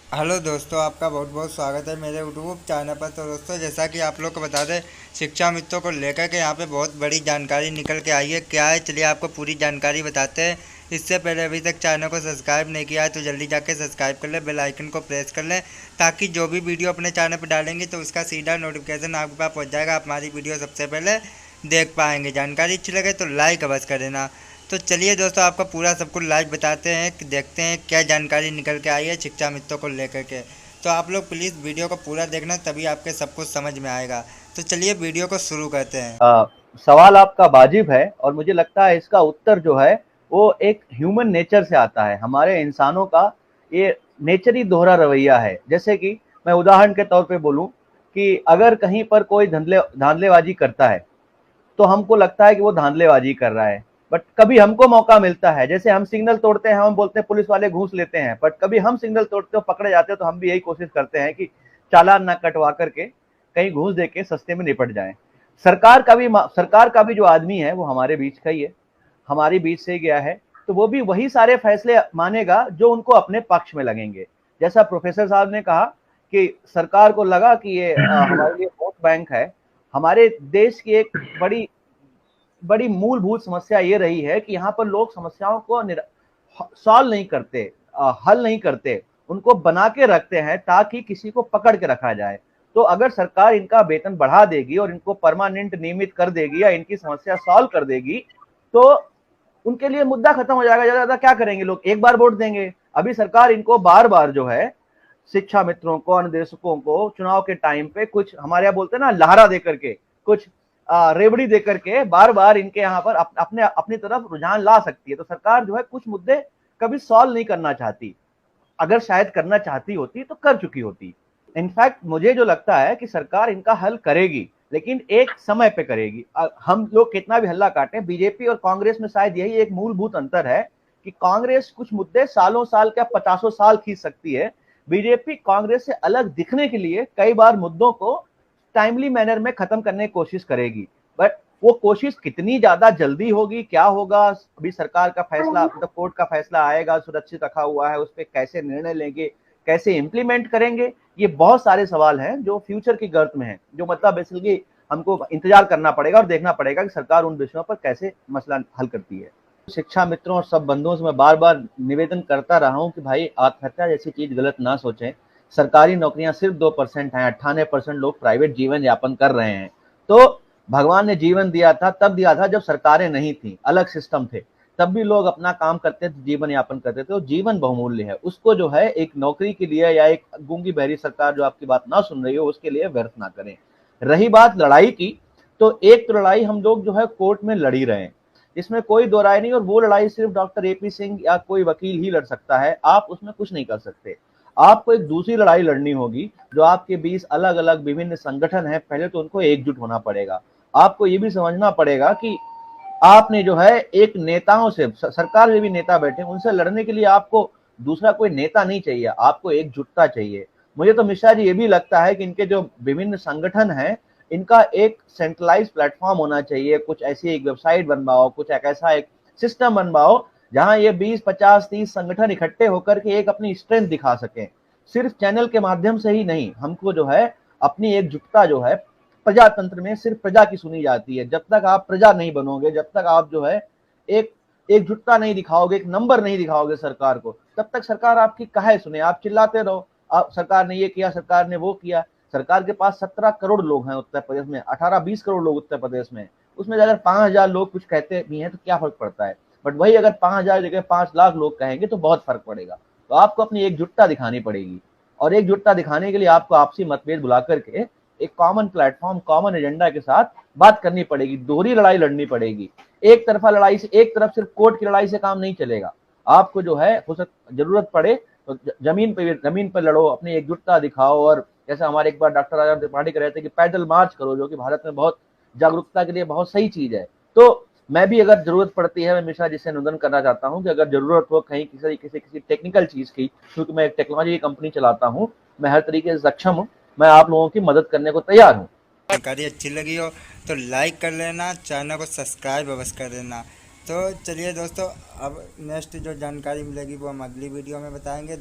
Hello दोस्तों, आपका बहुत बहुत स्वागत है मेरे यूट्यूब चैनल पर। तो दोस्तों, जैसा कि आप लोग को बता दें, शिक्षा मित्रों को लेकर के यहाँ पे बहुत बड़ी जानकारी निकल के आई है। क्या है, चलिए आपको पूरी जानकारी बताते हैं। इससे पहले अभी तक चैनल को सब्सक्राइब नहीं किया है तो जल्दी जाके सब्सक्राइब कर लें, बेल आइकन को प्रेस कर लें, ताकि जो भी वीडियो अपने चैनल पर डालेंगे तो उसका सीधा नोटिफिकेशन आपके पास पहुँच जाएगा। आप हमारी वीडियो सबसे पहले देख पाएंगे। जानकारी अच्छी लगे तो लाइक अवश्य कर देना। तो चलिए दोस्तों, आपका पूरा सब कुछ लाइव बताते हैं कि देखते हैं क्या जानकारी निकल के आई है शिक्षा मित्रों को लेकर के। तो आप लोग प्लीज़ वीडियो को पूरा देखना, तभी आपके सब कुछ समझ में आएगा। तो चलिए वीडियो को शुरू करते हैं। अ, सवाल आपका वाजिब है और मुझे लगता है इसका उत्तर जो है वो एक ह्यूमन नेचर से आता है। हमारे इंसानों का ये नेचर ही दोहरा रवैया है। जैसे कि मैं उदाहरण के तौर पे बोलूं कि अगर कहीं पर कोई धांधलेबाजी करता है तो हमको लगता है कि वो धांधलेबाजी कर रहा है, बट कभी हमको मौका मिलता है, जैसे हम सिग्नल तोड़ते हैं, हम बोलते हैं पुलिस वाले घूस लेते हैं, बट कभी हम सिग्नल तोड़ते हो पकड़े जाते हैं तो हम भी यही कोशिश करते हैं कि चालान ना कटवा करके कहीं घूस दे के सस्ते में निपट जाए। सरकार का भी जो आदमी है वो हमारे बीच का ही है, हमारे बीच से गया है, तो वो भी वही सारे फैसले मानेगा जो उनको अपने पक्ष में लगेंगे। जैसा प्रोफेसर साहब ने कहा कि सरकार को लगा कि ये हमारे लिए वोट बैंक है। हमारे देश की एक बड़ी बड़ी मूलभूत समस्या ये रही है कि यहाँ पर लोग समस्याओं को सॉल्व नहीं करते, हल नहीं करते, उनको बना के रखते हैं ताकि किसी को पकड़ के रखा जाए। तो अगर सरकार इनका वेतन बढ़ा देगी और इनको परमानेंट नियमित कर देगी या इनकी समस्या सॉल्व कर देगी तो उनके लिए मुद्दा खत्म हो जाएगा। ज्यादा ज्यादा क्या करेंगे लोग, एक बार वोट देंगे। अभी सरकार इनको बार बार जो है शिक्षा मित्रों को, अनुदेशकों को चुनाव के टाइम पे कुछ हमारे यहाँ बोलते हैं ना लहरा दे करके, कुछ रेवड़ी दे करके बार बार इनके यहाँ पर अपने अपनी तरफ रुझान ला सकती है। तो सरकार जो है कुछ मुद्दे कभी सॉल्व नहीं करना चाहती, अगर शायद करना चाहती होती तो कर चुकी होती। इनफैक्ट मुझे जो लगता है कि सरकार इनका हल करेगी, लेकिन एक समय पे करेगी। हम लोग कितना भी हल्ला काटें, बीजेपी और कांग्रेस में शायद यही एक मूलभूत अंतर है कि कांग्रेस कुछ मुद्दे सालों साल क्या 50 साल खींच सकती है। बीजेपी कांग्रेस से अलग दिखने के लिए कई बार मुद्दों को टाइमली मैनर में खत्म करने की कोशिश करेगी, बट वो कोशिश कितनी ज्यादा जल्दी होगी, क्या होगा, अभी सरकार का फैसला, मतलब कोर्ट का फैसला आएगा, सुरक्षित रखा हुआ है, उस पर कैसे निर्णय लेंगे, कैसे इंप्लीमेंट करेंगे, ये बहुत सारे सवाल हैं जो फ्यूचर की गर्त में है, जो मतलब बेसिकली हमको इंतजार करना पड़ेगा और देखना पड़ेगा कि सरकार उन विषयों पर कैसे मसला हल करती है। शिक्षा मित्रों और सब बंधुओं से मैं बार बार निवेदन करता रहा हूं कि भाई आत्महत्या जैसी चीज गलत ना सोचें। सरकारी नौकरियां सिर्फ 2% हैं, 98% लोग प्राइवेट जीवन यापन कर रहे हैं। तो भगवान ने जीवन दिया था तब दिया था जब सरकारें नहीं थी, अलग सिस्टम थे, तब भी लोग अपना काम करते थे, जीवन यापन करते थे। और जीवन बहुमूल्य है, उसको जो है एक नौकरी के लिए या एक गूंगी बहरी सरकार जो आपकी बात ना सुन रही हो उसके लिए व्यर्थ ना करें। रही बात लड़ाई की, तो एक तो लड़ाई हम लोग जो है कोर्ट में लड़ ही रहे हैं, इसमें कोई दो राय नहीं, और वो लड़ाई सिर्फ डॉक्टर एपी सिंह या कोई वकील ही लड़ सकता है, आप उसमें कुछ नहीं कर सकते। आपको एक दूसरी लड़ाई लड़नी होगी, जो आपके बीच अलग अलग विभिन्न संगठन है, पहले तो उनको एकजुट होना पड़ेगा। आपको ये भी समझना पड़ेगा कि आपने जो है एक नेताओं से, सरकार में भी नेता बैठे, उनसे लड़ने के लिए आपको दूसरा कोई नेता नहीं चाहिए, आपको एकजुटता चाहिए। मुझे तो मिश्रा जी ये भी लगता है कि इनके जो विभिन्न संगठन हैं, इनका एक सेंट्रलाइज प्लेटफॉर्म होना चाहिए, कुछ ऐसी एक वेबसाइट बनवाओ, कुछ एक ऐसा एक सिस्टम बनवाओ जहां ये 20, 50, 30 संगठन इकट्ठे होकर के एक अपनी स्ट्रेंथ दिखा सकें। सिर्फ चैनल के माध्यम से ही नहीं, हमको जो है अपनी एकजुटता जो है, प्रजातंत्र में सिर्फ प्रजा की सुनी जाती है। जब तक आप प्रजा नहीं बनोगे, जब तक आप जो है एक एकजुटता नहीं दिखाओगे, एक नंबर नहीं दिखाओगे सरकार को, तब तक सरकार आपकी काहे सुने। आप चिल्लाते रहो, आप सरकार ने ये किया, सरकार ने वो किया। सरकार के पास 17 करोड़ लोग हैं उत्तर प्रदेश में, 18-20 करोड़ लोग उत्तर प्रदेश में, उसमें अगर 5,000 लोग कुछ कहते भी हैं तो क्या फर्क पड़ता है। बट वही अगर 5,000 जगह 5 लाख लोग कहेंगे तो बहुत फर्क पड़ेगा। तो आपको अपनी एकजुटता दिखानी पड़ेगी, और एकजुटता दिखाने के लिए आपको आपसी मतभेद बुला करके एक कॉमन प्लेटफॉर्म, कॉमन एजेंडा के साथ बात करनी पड़ेगी, दोहरी लड़ाई लड़नी पड़ेगी। एक तरफा लड़ाई से, एक तरफ सिर्फ कोर्ट की लड़ाई से काम नहीं चलेगा। आपको जो है हो जरूरत पड़े तो जमीन पर लड़ो, अपनी एकजुटता दिखाओ। और जैसा हमारे एक बार डॉक्टर राजा त्रिपाठी कह रहे थे कि पैदल मार्च करो, जो कि भारत में बहुत जागरूकता के लिए बहुत सही चीज है। तो मैं भी अगर जरूरत पड़ती है, मैं मिश्रा जी से निवेदन करना चाहता हूं कि अगर जरूरत हो कहीं किसी किसी किसी टेक्निकल चीज की, क्योंकि मैं एक टेक्नोलॉजी की कंपनी चलाता हूं, मैं हर तरीके से सक्षम हूं, मैं आप लोगों की मदद करने को तैयार हूं। जानकारी अच्छी लगी हो तो लाइक कर लेना, चैनल को सब्सक्राइब अवश्य कर देना। तो चलिए दोस्तों, अब नेक्स्ट जो जानकारी मिलेगी वो हम अगली वीडियो में बताएंगे।